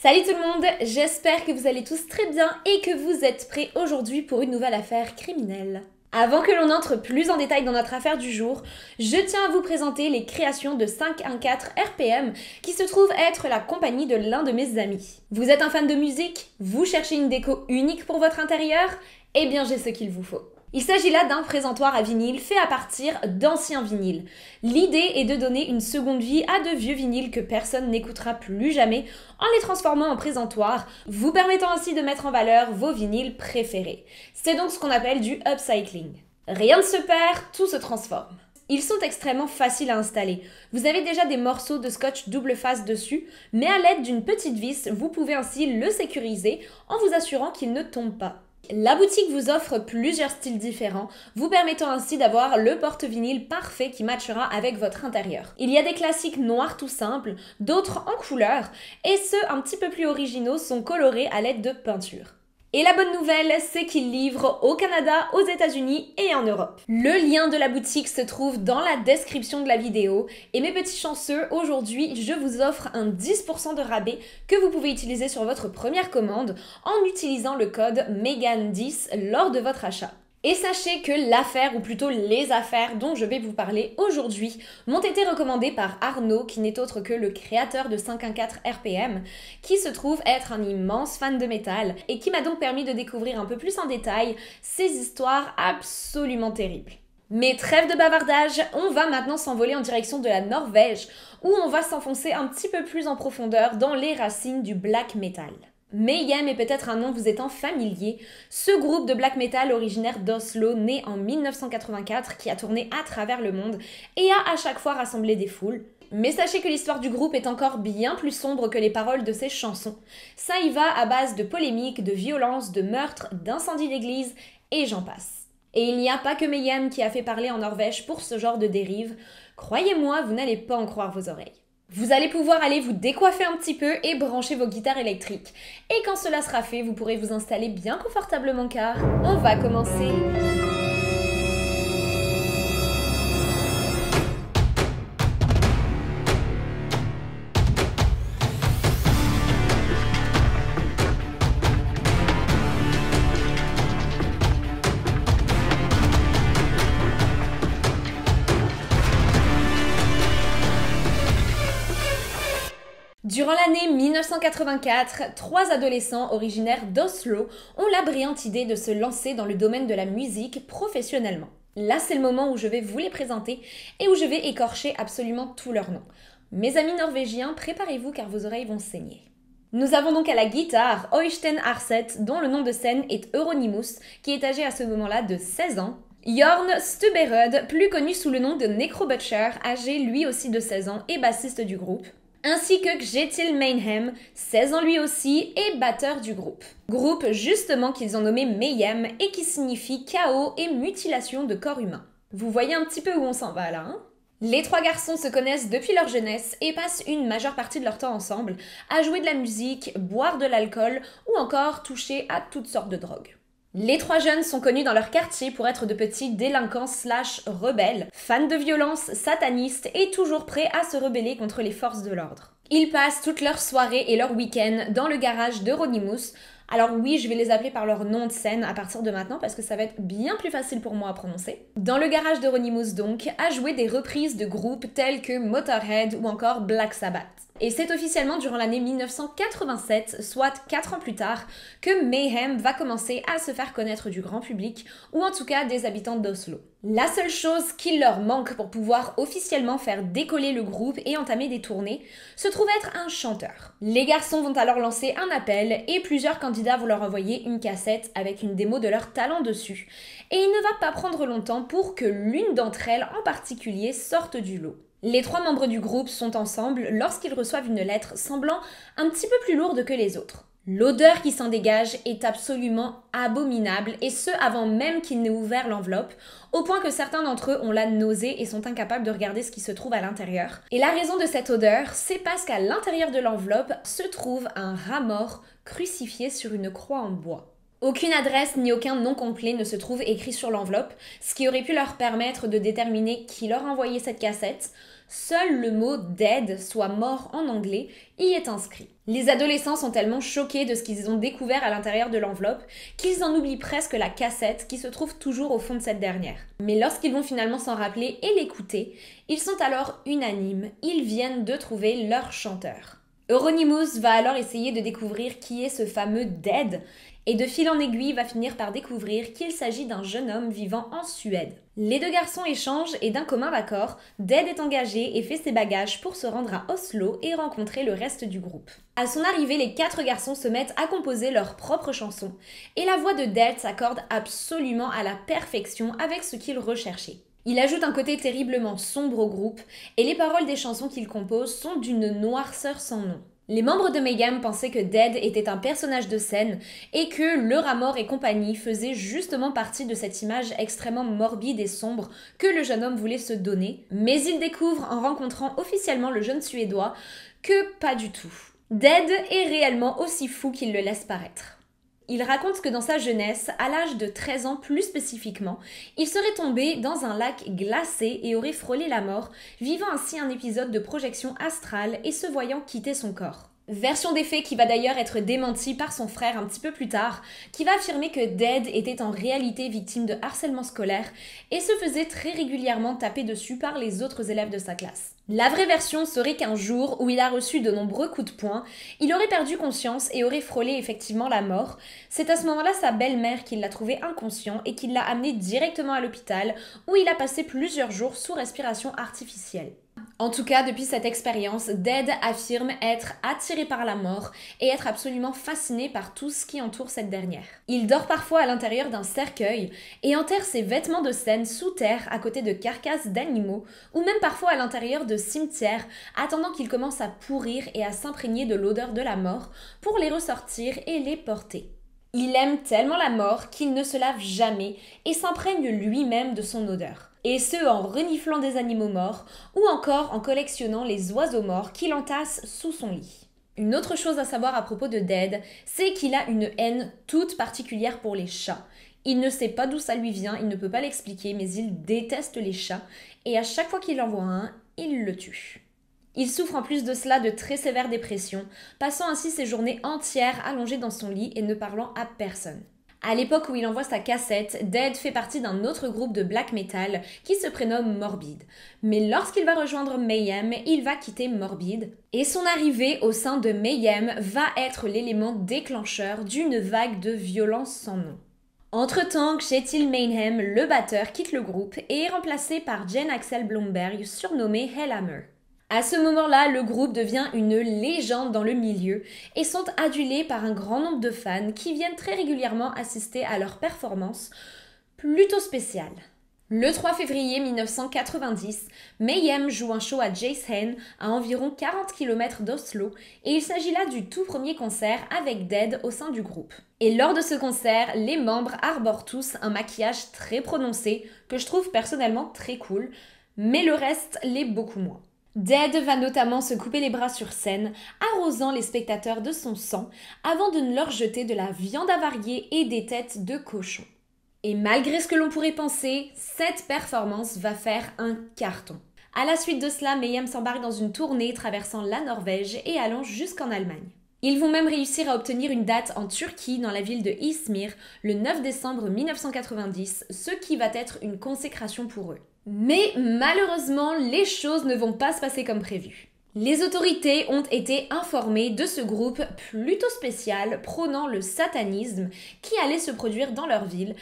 Salut tout le monde, j'espère que vous allez tous très bien et que vous êtes prêts aujourd'hui pour une nouvelle affaire criminelle. Avant que l'on entre plus en détail dans notre affaire du jour, je tiens à vous présenter les créations de 514 RPM qui se trouve être la compagnie de l'un de mes amis. Vous êtes un fan de musique? Vous cherchez une déco unique pour votre intérieur? Eh bien j'ai ce qu'il vous faut. Il s'agit là d'un présentoir à vinyle fait à partir d'anciens vinyles. L'idée est de donner une seconde vie à de vieux vinyles que personne n'écoutera plus jamais en les transformant en présentoir, vous permettant ainsi de mettre en valeur vos vinyles préférés. C'est donc ce qu'on appelle du upcycling. Rien ne se perd, tout se transforme. Ils sont extrêmement faciles à installer. Vous avez déjà des morceaux de scotch double face dessus, mais à l'aide d'une petite vis, vous pouvez ainsi le sécuriser en vous assurant qu'il ne tombe pas. La boutique vous offre plusieurs styles différents, vous permettant ainsi d'avoir le porte-vinyle parfait qui matchera avec votre intérieur. Il y a des classiques noirs tout simples, d'autres en couleur, et ceux un petit peu plus originaux sont colorés à l'aide de peinture. Et la bonne nouvelle, c'est qu'ils livrent au Canada, aux États-Unis et en Europe. Le lien de la boutique se trouve dans la description de la vidéo. Et mes petits chanceux, aujourd'hui, je vous offre un 10% de rabais que vous pouvez utiliser sur votre première commande en utilisant le code MEGAN10 lors de votre achat. Et sachez que l'affaire, ou plutôt les affaires dont je vais vous parler aujourd'hui, m'ont été recommandées par Arnaud, qui n'est autre que le créateur de 514 RPM, qui se trouve être un immense fan de métal, et qui m'a donc permis de découvrir un peu plus en détail ces histoires absolument terribles. Mais trêve de bavardage, on va maintenant s'envoler en direction de la Norvège, où on va s'enfoncer un petit peu plus en profondeur dans les racines du black metal. Mayhem est peut-être un nom vous étant familier, ce groupe de black metal originaire d'Oslo, né en 1984, qui a tourné à travers le monde et a à chaque fois rassemblé des foules. Mais sachez que l'histoire du groupe est encore bien plus sombre que les paroles de ses chansons. Ça y va à base de polémiques, de violences, de meurtres, d'incendies d'église, et j'en passe. Et il n'y a pas que Mayhem qui a fait parler en Norvège pour ce genre de dérive. Croyez-moi, vous n'allez pas en croire vos oreilles. Vous allez pouvoir aller vous décoiffer un petit peu et brancher vos guitares électriques. Et quand cela sera fait, vous pourrez vous installer bien confortablement car on va commencer. Durant l'année 1984, 3 adolescents originaires d'Oslo ont la brillante idée de se lancer dans le domaine de la musique professionnellement. Là, c'est le moment où je vais vous les présenter et où je vais écorcher absolument tous leurs noms. Mes amis norvégiens, préparez-vous car vos oreilles vont saigner. Nous avons donc à la guitare Øystein Aarseth, dont le nom de scène est Euronymous, qui est âgé à ce moment-là de 16 ans. Jørn Stubberud, plus connu sous le nom de Necrobutcher, âgé lui aussi de 16 ans et bassiste du groupe. Ainsi que Kjetil Mayhem, 16 ans lui aussi, et batteur du groupe. Groupe justement qu'ils ont nommé Mayhem et qui signifie chaos et mutilation de corps humain. Vous voyez un petit peu où on s'en va là, hein? Les 3 garçons se connaissent depuis leur jeunesse et passent une majeure partie de leur temps ensemble à jouer de la musique, boire de l'alcool ou encore toucher à toutes sortes de drogues. Les 3 jeunes sont connus dans leur quartier pour être de petits délinquants / rebelles, fans de violence, satanistes et toujours prêts à se rebeller contre les forces de l'ordre. Ils passent toutes leurs soirées et leurs week-ends dans le garage d'Euronymous. Alors oui, je vais les appeler par leur nom de scène à partir de maintenant parce que ça va être bien plus facile pour moi à prononcer. Dans le garage d'Euronymous donc, à jouer des reprises de groupes tels que Motorhead ou encore Black Sabbath. Et c'est officiellement durant l'année 1987, soit 4 ans plus tard, que Mayhem va commencer à se faire connaître du grand public, ou en tout cas des habitants d'Oslo. La seule chose qu'il leur manque pour pouvoir officiellement faire décoller le groupe et entamer des tournées se trouve être un chanteur. Les garçons vont alors lancer un appel et plusieurs candidats vont leur envoyer une cassette avec une démo de leur talent dessus. Et il ne va pas prendre longtemps pour que l'une d'entre elles en particulier sorte du lot. Les 3 membres du groupe sont ensemble lorsqu'ils reçoivent une lettre semblant un petit peu plus lourde que les autres. L'odeur qui s'en dégage est absolument abominable et ce avant même qu'ils n'aient ouvert l'enveloppe, au point que certains d'entre eux ont la nausée et sont incapables de regarder ce qui se trouve à l'intérieur. Et la raison de cette odeur, c'est parce qu'à l'intérieur de l'enveloppe se trouve un rat mort crucifié sur une croix en bois. Aucune adresse ni aucun nom complet ne se trouve écrit sur l'enveloppe, ce qui aurait pu leur permettre de déterminer qui leur a envoyé cette cassette. Seul le mot « dead », soit mort en anglais, y est inscrit. Les adolescents sont tellement choqués de ce qu'ils ont découvert à l'intérieur de l'enveloppe qu'ils en oublient presque la cassette qui se trouve toujours au fond de cette dernière. Mais lorsqu'ils vont finalement s'en rappeler et l'écouter, ils sont alors unanimes, ils viennent de trouver leur chanteur. Euronymous va alors essayer de découvrir qui est ce fameux Dead, et de fil en aiguille va finir par découvrir qu'il s'agit d'un jeune homme vivant en Suède. Les deux garçons échangent et d'un commun accord, Dead est engagé et fait ses bagages pour se rendre à Oslo et rencontrer le reste du groupe. À son arrivée, les 4 garçons se mettent à composer leurs propres chansons, et la voix de Dead s'accorde absolument à la perfection avec ce qu'il recherchait. Il ajoute un côté terriblement sombre au groupe, et les paroles des chansons qu'il compose sont d'une noirceur sans nom. Les membres de Mayhem pensaient que Dead était un personnage de scène et que Le Rat Mort et compagnie faisait justement partie de cette image extrêmement morbide et sombre que le jeune homme voulait se donner, mais ils découvrent en rencontrant officiellement le jeune Suédois que pas du tout. Dead est réellement aussi fou qu'il le laisse paraître. Il raconte que dans sa jeunesse, à l'âge de 13 ans plus spécifiquement, il serait tombé dans un lac glacé et aurait frôlé la mort, vivant ainsi un épisode de projection astrale et se voyant quitter son corps. Version des faits qui va d'ailleurs être démentie par son frère un petit peu plus tard, qui va affirmer que Dead était en réalité victime de harcèlement scolaire et se faisait très régulièrement taper dessus par les autres élèves de sa classe. La vraie version serait qu'un jour où il a reçu de nombreux coups de poing, il aurait perdu conscience et aurait frôlé effectivement la mort. C'est à ce moment-là sa belle-mère qui l'a trouvé inconscient et qui l'a amené directement à l'hôpital où il a passé plusieurs jours sous respiration artificielle. En tout cas, depuis cette expérience, Dead affirme être attiré par la mort et être absolument fasciné par tout ce qui entoure cette dernière. Il dort parfois à l'intérieur d'un cercueil et enterre ses vêtements de scène sous terre à côté de carcasses d'animaux ou même parfois à l'intérieur de cimetières, attendant qu'ils commencent à pourrir et à s'imprégner de l'odeur de la mort pour les ressortir et les porter. Il aime tellement la mort qu'il ne se lave jamais et s'imprègne lui-même de son odeur. Et ce en reniflant des animaux morts ou encore en collectionnant les oiseaux morts qu'il entasse sous son lit. Une autre chose à savoir à propos de Dead, c'est qu'il a une haine toute particulière pour les chats. Il ne sait pas d'où ça lui vient, il ne peut pas l'expliquer, mais il déteste les chats et à chaque fois qu'il en voit un, il le tue. Il souffre en plus de cela de très sévères dépressions, passant ainsi ses journées entières allongé dans son lit et ne parlant à personne. À l'époque où il envoie sa cassette, Dead fait partie d'un autre groupe de black metal qui se prénomme Morbid. Mais lorsqu'il va rejoindre Mayhem, il va quitter Morbid. Et son arrivée au sein de Mayhem va être l'élément déclencheur d'une vague de violence sans nom. Entre-temps, Kjetil Mayhem, le batteur, quitte le groupe et est remplacé par Jen Axel Blomberg, surnommé Hellhammer. À ce moment-là, le groupe devient une légende dans le milieu et sont adulés par un grand nombre de fans qui viennent très régulièrement assister à leurs performances plutôt spéciales. Le 3 février 1990, Mayhem joue un show à Jayshane, à environ 40 km d'Oslo, et il s'agit là du tout premier concert avec Dead au sein du groupe. Et lors de ce concert, les membres arborent tous un maquillage très prononcé, que je trouve personnellement très cool, mais le reste l'est beaucoup moins. Dead va notamment se couper les bras sur scène, arrosant les spectateurs de son sang, avant de leur jeter de la viande avariée et des têtes de cochon. Et malgré ce que l'on pourrait penser, cette performance va faire un carton. À la suite de cela, Mayhem s'embarque dans une tournée traversant la Norvège et allant jusqu'en Allemagne. Ils vont même réussir à obtenir une date en Turquie, dans la ville de Izmir, le 9 décembre 1990, ce qui va être une consécration pour eux. Mais malheureusement, les choses ne vont pas se passer comme prévu. Les autorités ont été informées de ce groupe plutôt spécial prônant le satanisme qui allait se produire dans leur ville,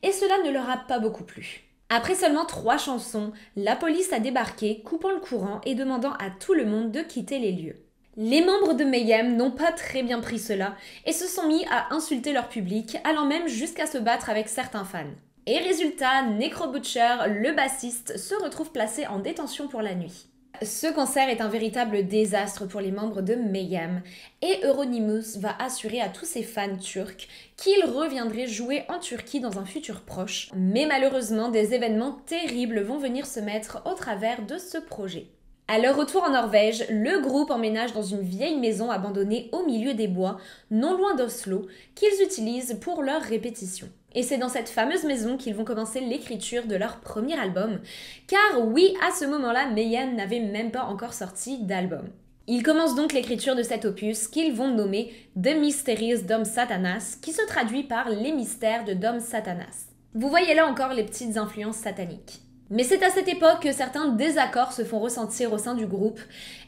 et cela ne leur a pas beaucoup plu. Après seulement 3 chansons, la police a débarqué, coupant le courant et demandant à tout le monde de quitter les lieux. Les membres de Mayhem n'ont pas très bien pris cela et se sont mis à insulter leur public, allant même jusqu'à se battre avec certains fans. Et résultat, Necro Butcher, le bassiste, se retrouve placé en détention pour la nuit. Ce concert est un véritable désastre pour les membres de Mayhem et Euronymous va assurer à tous ses fans turcs qu'il reviendrait jouer en Turquie dans un futur proche. Mais malheureusement, des événements terribles vont venir se mettre au travers de ce projet. À leur retour en Norvège, le groupe emménage dans une vieille maison abandonnée au milieu des bois, non loin d'Oslo, qu'ils utilisent pour leurs répétitions. Et c'est dans cette fameuse maison qu'ils vont commencer l'écriture de leur premier album, car oui, à ce moment-là, Mayhem n'avait même pas encore sorti d'album. Ils commencent donc l'écriture de cet opus qu'ils vont nommer The Mysteries Dom Satanas, qui se traduit par Les mystères de Dom Satanas. Vous voyez là encore les petites influences sataniques. Mais c'est à cette époque que certains désaccords se font ressentir au sein du groupe,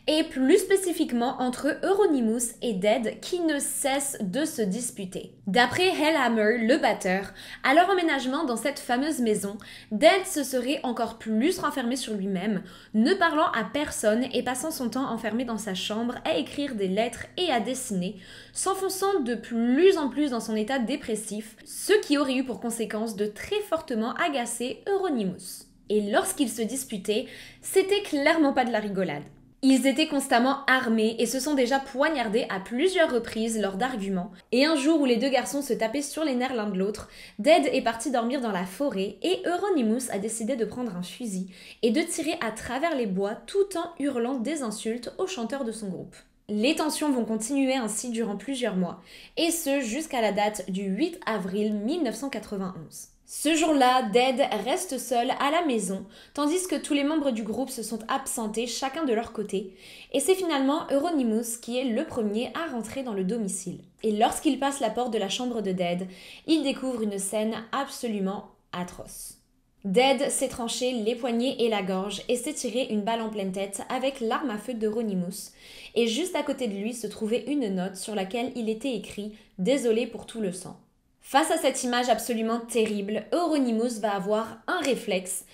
et plus spécifiquement entre Euronymous et Dead qui ne cessent de se disputer. D'après Hellhammer, le batteur, à leur emménagement dans cette fameuse maison, Dead se serait encore plus renfermé sur lui-même, ne parlant à personne et passant son temps enfermé dans sa chambre à écrire des lettres et à dessiner, s'enfonçant de plus en plus dans son état dépressif, ce qui aurait eu pour conséquence de très fortement agacer Euronymous. Et lorsqu'ils se disputaient, c'était clairement pas de la rigolade. Ils étaient constamment armés et se sont déjà poignardés à plusieurs reprises lors d'arguments. Et un jour où les deux garçons se tapaient sur les nerfs l'un de l'autre, Dead est parti dormir dans la forêt et Euronymous a décidé de prendre un fusil et de tirer à travers les bois tout en hurlant des insultes au chanteur de son groupe. Les tensions vont continuer ainsi durant plusieurs mois, et ce jusqu'à la date du 8 avril 1991. Ce jour-là, Dead reste seul à la maison, tandis que tous les membres du groupe se sont absentés chacun de leur côté, et c'est finalement Euronymous qui est le premier à rentrer dans le domicile. Et lorsqu'il passe la porte de la chambre de Dead, il découvre une scène absolument atroce. Dead s'est tranché les poignets et la gorge et s'est tiré une balle en pleine tête avec l'arme à feu d'Euronymous, et juste à côté de lui se trouvait une note sur laquelle il était écrit « Désolé pour tout le sang ». Face à cette image absolument terrible, Euronymous va avoir un réflexe.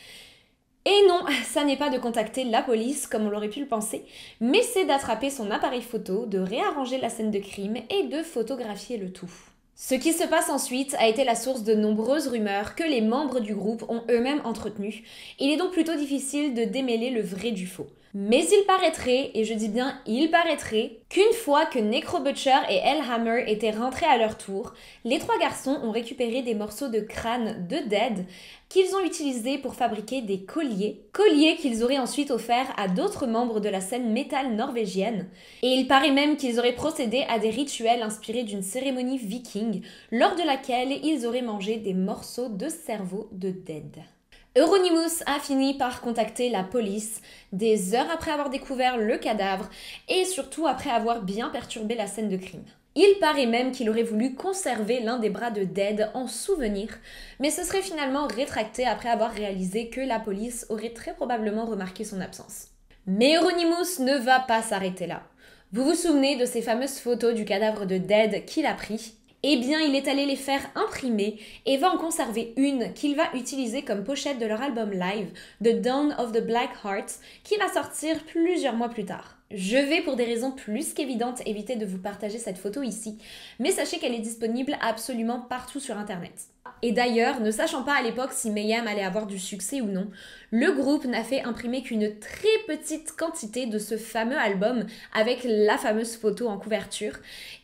Et non, ça n'est pas de contacter la police comme on l'aurait pu le penser, mais c'est d'attraper son appareil photo, de réarranger la scène de crime et de photographier le tout. Ce qui se passe ensuite a été la source de nombreuses rumeurs que les membres du groupe ont eux-mêmes entretenues. Il est donc plutôt difficile de démêler le vrai du faux. Mais il paraîtrait, et je dis bien il paraîtrait, qu'une fois que Necro Butcher et Hellhammer étaient rentrés à leur tour, les trois garçons ont récupéré des morceaux de crâne de Dead qu'ils ont utilisés pour fabriquer des colliers qu'ils auraient ensuite offerts à d'autres membres de la scène métal norvégienne. Et il paraît même qu'ils auraient procédé à des rituels inspirés d'une cérémonie viking, lors de laquelle ils auraient mangé des morceaux de cerveau de Dead. Euronymous a fini par contacter la police des heures après avoir découvert le cadavre et surtout après avoir bien perturbé la scène de crime. Il paraît même qu'il aurait voulu conserver l'un des bras de Dead en souvenir, mais ce serait finalement rétracté après avoir réalisé que la police aurait très probablement remarqué son absence. Mais Euronymous ne va pas s'arrêter là. Vous vous souvenez de ces fameuses photos du cadavre de Dead qu'il a pris ? Eh bien, il est allé les faire imprimer et va en conserver une qu'il va utiliser comme pochette de leur album live, The Dawn of the Black Hearts, qui va sortir plusieurs mois plus tard. Je vais pour des raisons plus qu'évidentes éviter de vous partager cette photo ici, mais sachez qu'elle est disponible absolument partout sur internet. Et d'ailleurs, ne sachant pas à l'époque si Mayhem allait avoir du succès ou non, le groupe n'a fait imprimer qu'une très petite quantité de ce fameux album avec la fameuse photo en couverture.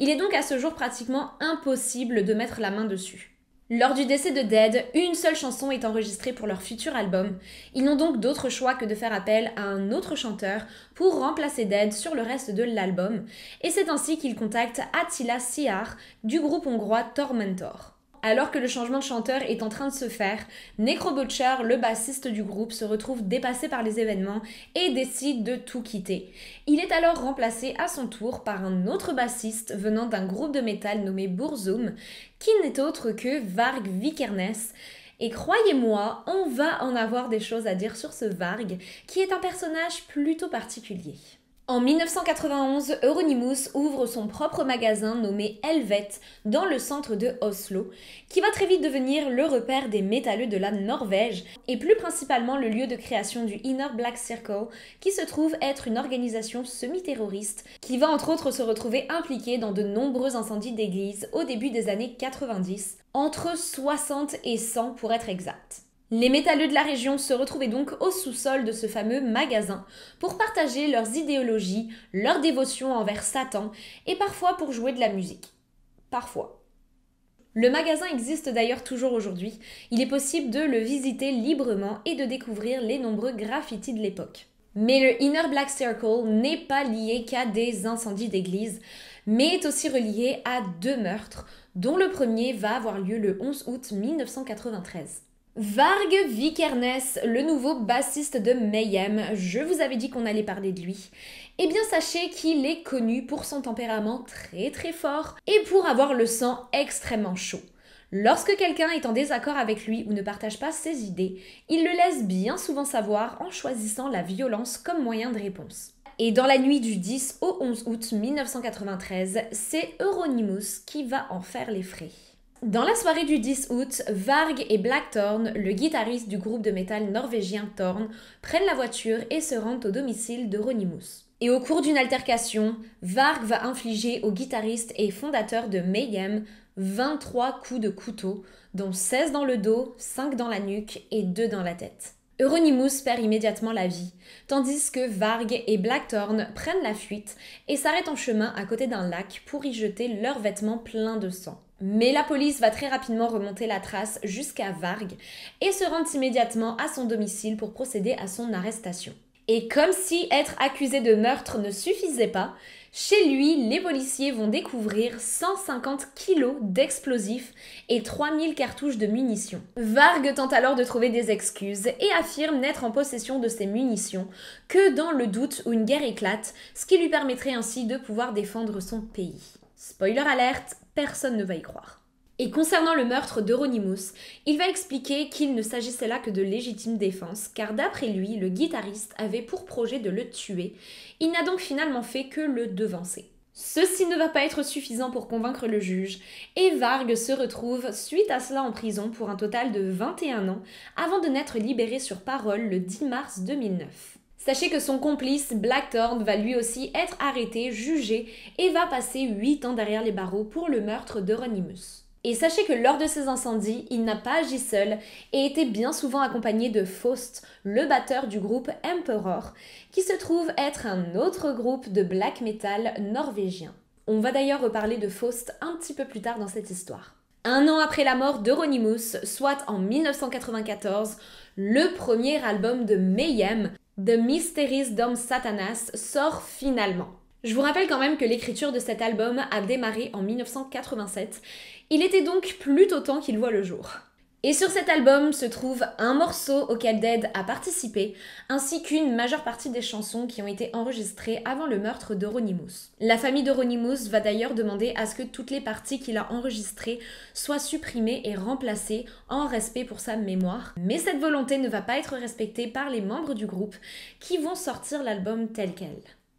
Il est donc à ce jour pratiquement impossible de mettre la main dessus. Lors du décès de Dead, une seule chanson est enregistrée pour leur futur album. Ils n'ont donc d'autre choix que de faire appel à un autre chanteur pour remplacer Dead sur le reste de l'album, et c'est ainsi qu'ils contactent Attila Szilárd du groupe hongrois Tormentor. Alors que le changement de chanteur est en train de se faire, Necro Butcher, le bassiste du groupe, se retrouve dépassé par les événements et décide de tout quitter. Il est alors remplacé à son tour par un autre bassiste venant d'un groupe de métal nommé Burzum, qui n'est autre que Varg Vikernes. Et croyez-moi, on va en avoir des choses à dire sur ce Varg, qui est un personnage plutôt particulier. En 1991, Euronymous ouvre son propre magasin nommé Helvet dans le centre de Oslo, qui va très vite devenir le repère des métalleux de la Norvège et plus principalement le lieu de création du Inner Black Circle, qui se trouve être une organisation semi-terroriste qui va entre autres se retrouver impliquée dans de nombreux incendies d'églises au début des années 90, entre 60 et 100 pour être exact. Les métalleux de la région se retrouvaient donc au sous-sol de ce fameux magasin pour partager leurs idéologies, leur dévotion envers Satan et parfois pour jouer de la musique. Parfois. Le magasin existe d'ailleurs toujours aujourd'hui. Il est possible de le visiter librement et de découvrir les nombreux graffitis de l'époque. Mais le Inner Black Circle n'est pas lié qu'à des incendies d'église, mais est aussi relié à 2 meurtres, dont le premier va avoir lieu le 11 août 1993. Varg Vikernes, le nouveau bassiste de Mayhem, je vous avais dit qu'on allait parler de lui. Eh bien sachez qu'il est connu pour son tempérament très fort et pour avoir le sang extrêmement chaud. Lorsque quelqu'un est en désaccord avec lui ou ne partage pas ses idées, il le laisse bien souvent savoir en choisissant la violence comme moyen de réponse. Et dans la nuit du 10 au 11 août 1993, c'est Euronymous qui va en faire les frais. Dans la soirée du 10 août, Varg et Blackthorn, le guitariste du groupe de métal norvégien Thorn, prennent la voiture et se rendent au domicile d'Euronymous. Et au cours d'une altercation, Varg va infliger au guitariste et fondateur de Mayhem 23 coups de couteau, dont 16 dans le dos, 5 dans la nuque et 2 dans la tête. Euronymous perd immédiatement la vie, tandis que Varg et Blackthorn prennent la fuite et s'arrêtent en chemin à côté d'un lac pour y jeter leurs vêtements pleins de sang. Mais la police va très rapidement remonter la trace jusqu'à Varg et se rend immédiatement à son domicile pour procéder à son arrestation. Et comme si être accusé de meurtre ne suffisait pas, chez lui, les policiers vont découvrir 150 kilos d'explosifs et 3000 cartouches de munitions. Varg tente alors de trouver des excuses et affirme n'être en possession de ces munitions que dans le doute où une guerre éclate, ce qui lui permettrait ainsi de pouvoir défendre son pays. Spoiler alerte, personne ne va y croire. Et concernant le meurtre d'Euronymous, il va expliquer qu'il ne s'agissait là que de légitime défense, car d'après lui, le guitariste avait pour projet de le tuer. Il n'a donc finalement fait que le devancer. Ceci ne va pas être suffisant pour convaincre le juge, et Varg se retrouve suite à cela en prison pour un total de 21 ans, avant de n'être libéré sur parole le 10 mars 2009. Sachez que son complice Blackthorn va lui aussi être arrêté, jugé, et va passer 8 ans derrière les barreaux pour le meurtre d'Euronymous. Et sachez que lors de ces incendies, il n'a pas agi seul et était bien souvent accompagné de Faust, le batteur du groupe Emperor, qui se trouve être un autre groupe de black metal norvégien. On va d'ailleurs reparler de Faust un petit peu plus tard dans cette histoire. Un an après la mort d'Euronymous, soit en 1994, le premier album de Mayhem, The Mysteries Dom Satanas, sort finalement. Je vous rappelle quand même que l'écriture de cet album a démarré en 1987. Il était donc plutôt temps qu'il voit le jour. Et sur cet album se trouve un morceau auquel Dead a participé, ainsi qu'une majeure partie des chansons qui ont été enregistrées avant le meurtre d'Euronymous. La famille d'Euronymous va d'ailleurs demander à ce que toutes les parties qu'il a enregistrées soient supprimées et remplacées en respect pour sa mémoire. Mais cette volonté ne va pas être respectée par les membres du groupe qui vont sortir l'album tel quel.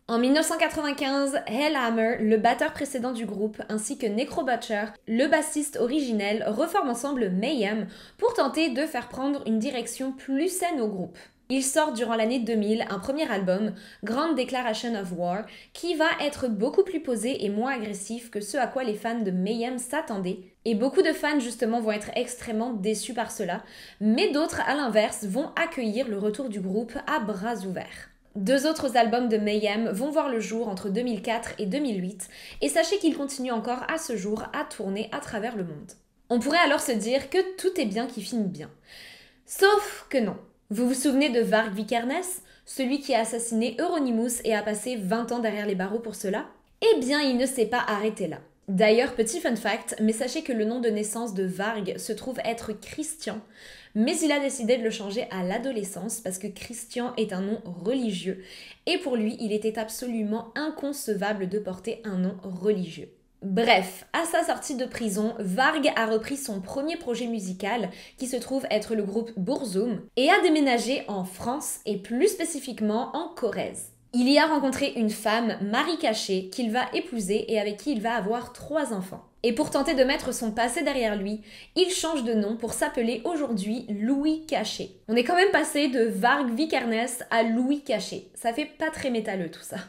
En 1995, Hellhammer, le batteur précédent du groupe, ainsi que Necrobutcher, le bassiste originel, reforment ensemble Mayhem pour tenter de faire prendre une direction plus saine au groupe. Ils sortent durant l'année 2000 un premier album, Grand Declaration of War, qui va être beaucoup plus posé et moins agressif que ce à quoi les fans de Mayhem s'attendaient. Et beaucoup de fans justement vont être extrêmement déçus par cela, mais d'autres à l'inverse vont accueillir le retour du groupe à bras ouverts. 2 autres albums de Mayhem vont voir le jour entre 2004 et 2008, et sachez qu'ils continuent encore à ce jour à tourner à travers le monde. On pourrait alors se dire que tout est bien qui finit bien. Sauf que non. Vous vous souvenez de Varg Vikernes, celui qui a assassiné Euronymous et a passé 20 ans derrière les barreaux pour cela? Eh bien, il ne s'est pas arrêté là. D'ailleurs, petit fun fact, mais sachez que le nom de naissance de Varg se trouve être Christian, mais il a décidé de le changer à l'adolescence parce que Christian est un nom religieux et pour lui, il était absolument inconcevable de porter un nom religieux. Bref, à sa sortie de prison, Varg a repris son premier projet musical qui se trouve être le groupe Burzum et a déménagé en France et plus spécifiquement en Corrèze. Il y a rencontré une femme, Marie Cachet, qu'il va épouser et avec qui il va avoir 3 enfants. Et pour tenter de mettre son passé derrière lui, il change de nom pour s'appeler aujourd'hui Louis Cachet. On est quand même passé de Varg Vikernes à Louis Cachet. Ça fait pas très métalleux tout ça.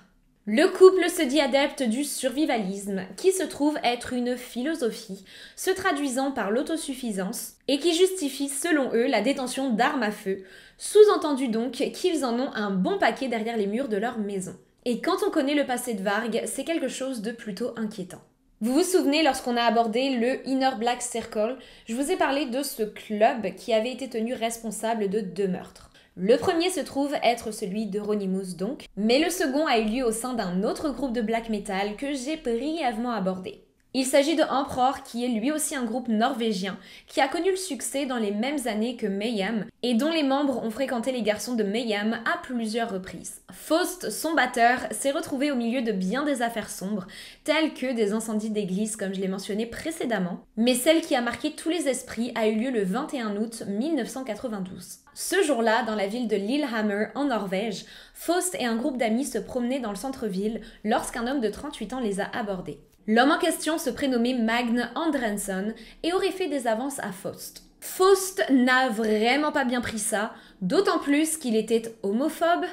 Le couple se dit adepte du survivalisme, qui se trouve être une philosophie se traduisant par l'autosuffisance et qui justifie selon eux la détention d'armes à feu, sous-entendu donc qu'ils en ont un bon paquet derrière les murs de leur maison. Et quand on connaît le passé de Varg, c'est quelque chose de plutôt inquiétant. Vous vous souvenez lorsqu'on a abordé le Inner Black Circle, je vous ai parlé de ce club qui avait été tenu responsable de 2 meurtres. Le premier se trouve être celui d'Euronymous donc, mais le second a eu lieu au sein d'un autre groupe de black metal que j'ai brièvement abordé. Il s'agit de Emperor, qui est lui aussi un groupe norvégien, qui a connu le succès dans les mêmes années que Mayhem, et dont les membres ont fréquenté les garçons de Mayhem à plusieurs reprises. Faust, son batteur, s'est retrouvé au milieu de bien des affaires sombres, telles que des incendies d'église comme je l'ai mentionné précédemment, mais celle qui a marqué tous les esprits a eu lieu le 21 août 1992. Ce jour-là, dans la ville de Lillehammer, en Norvège, Faust et un groupe d'amis se promenaient dans le centre-ville lorsqu'un homme de 38 ans les a abordés. L'homme en question se prénommait Magne Andrensson et aurait fait des avances à Faust. Faust n'a vraiment pas bien pris ça, d'autant plus qu'il était homophobe,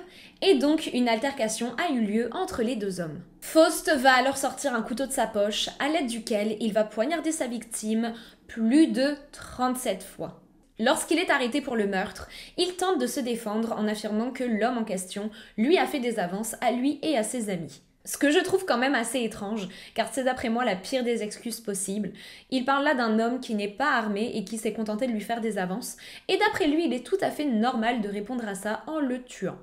et donc une altercation a eu lieu entre les deux hommes. Faust va alors sortir un couteau de sa poche, à l'aide duquel il va poignarder sa victime plus de 37 fois. Lorsqu'il est arrêté pour le meurtre, il tente de se défendre en affirmant que l'homme en question lui a fait des avances à lui et à ses amis. Ce que je trouve quand même assez étrange, car c'est d'après moi la pire des excuses possibles. Il parle là d'un homme qui n'est pas armé et qui s'est contenté de lui faire des avances, et d'après lui, il est tout à fait normal de répondre à ça en le tuant.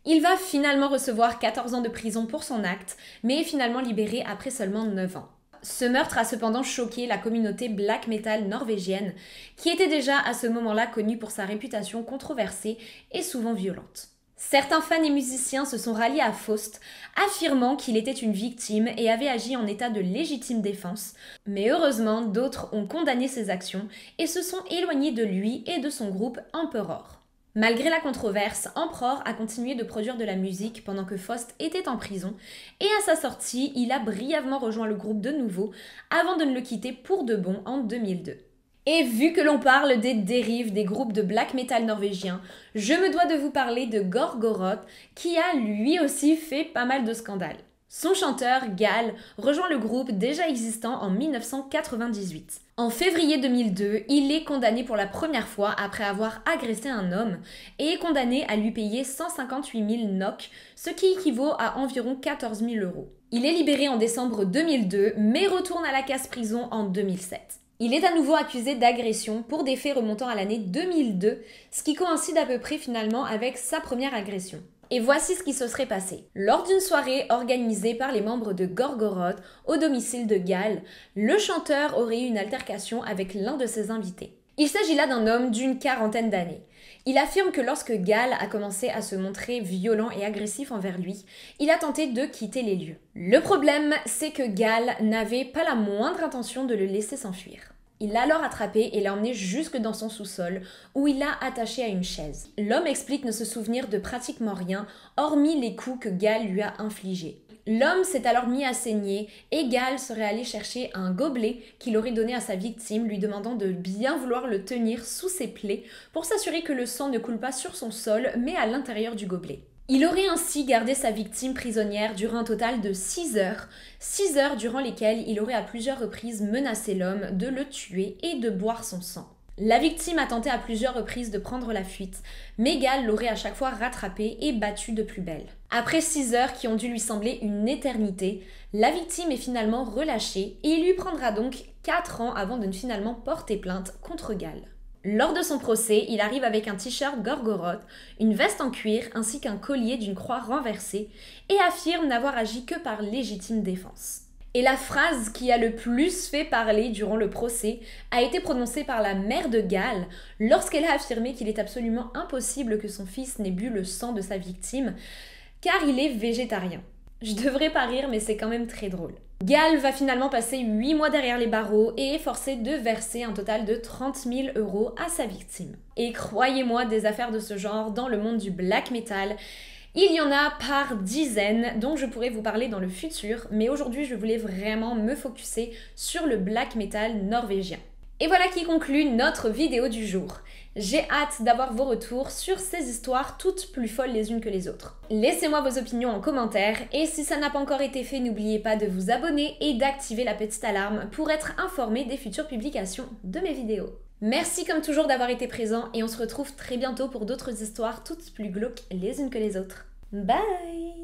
Il va finalement recevoir 14 ans de prison pour son acte, mais est finalement libéré après seulement 9 ans. Ce meurtre a cependant choqué la communauté black metal norvégienne, qui était déjà à ce moment-là connue pour sa réputation controversée et souvent violente. Certains fans et musiciens se sont ralliés à Faust, affirmant qu'il était une victime et avait agi en état de légitime défense, mais heureusement d'autres ont condamné ses actions et se sont éloignés de lui et de son groupe Emperor. Malgré la controverse, Emperor a continué de produire de la musique pendant que Faust était en prison, et à sa sortie, il a brièvement rejoint le groupe de nouveau avant de ne le quitter pour de bon en 2002. Et vu que l'on parle des dérives des groupes de black metal norvégiens, je me dois de vous parler de Gorgoroth, qui a lui aussi fait pas mal de scandales. Son chanteur, Gal, rejoint le groupe déjà existant en 1998. En février 2002, il est condamné pour la première fois après avoir agressé un homme et est condamné à lui payer 158 000 NOK, ce qui équivaut à environ 14 000 €. Il est libéré en décembre 2002, mais retourne à la case prison en 2007. Il est à nouveau accusé d'agression pour des faits remontant à l'année 2002, ce qui coïncide à peu près finalement avec sa première agression. Et voici ce qui se serait passé. Lors d'une soirée organisée par les membres de Gorgoroth au domicile de Gal, le chanteur aurait eu une altercation avec l'un de ses invités. Il s'agit là d'un homme d'une quarantaine d'années. Il affirme que lorsque Gal a commencé à se montrer violent et agressif envers lui, il a tenté de quitter les lieux. Le problème, c'est que Gal n'avait pas la moindre intention de le laisser s'enfuir. Il l'a alors attrapé et l'a emmené jusque dans son sous-sol, où il l'a attaché à une chaise. L'homme explique ne se souvenir de pratiquement rien, hormis les coups que Gal lui a infligés. L'homme s'est alors mis à saigner et Gal serait allé chercher un gobelet qu'il aurait donné à sa victime, lui demandant de bien vouloir le tenir sous ses plaies pour s'assurer que le sang ne coule pas sur son sol, mais à l'intérieur du gobelet. Il aurait ainsi gardé sa victime prisonnière durant un total de 6 heures durant lesquelles il aurait à plusieurs reprises menacé l'homme de le tuer et de boire son sang. La victime a tenté à plusieurs reprises de prendre la fuite, mais Gal l'aurait à chaque fois rattrapé et battu de plus belle. Après 6 heures qui ont dû lui sembler une éternité, la victime est finalement relâchée et il lui prendra donc 4 ans avant de ne finalement porter plainte contre Gal. Lors de son procès, il arrive avec un t-shirt Gorgoroth, une veste en cuir ainsi qu'un collier d'une croix renversée et affirme n'avoir agi que par légitime défense. Et la phrase qui a le plus fait parler durant le procès a été prononcée par la mère de Gal lorsqu'elle a affirmé qu'il est absolument impossible que son fils n'ait bu le sang de sa victime car il est végétarien. Je devrais pas rire mais c'est quand même très drôle. Gal va finalement passer 8 mois derrière les barreaux et est forcé de verser un total de 30 000 € à sa victime. Et croyez-moi, des affaires de ce genre dans le monde du black metal, il y en a par dizaines, dont je pourrais vous parler dans le futur, mais aujourd'hui je voulais vraiment me focuser sur le black metal norvégien. Et voilà qui conclut notre vidéo du jour. J'ai hâte d'avoir vos retours sur ces histoires toutes plus folles les unes que les autres. Laissez-moi vos opinions en commentaire et si ça n'a pas encore été fait, n'oubliez pas de vous abonner et d'activer la petite alarme pour être informé des futures publications de mes vidéos. Merci comme toujours d'avoir été présent et on se retrouve très bientôt pour d'autres histoires toutes plus glauques les unes que les autres. Bye!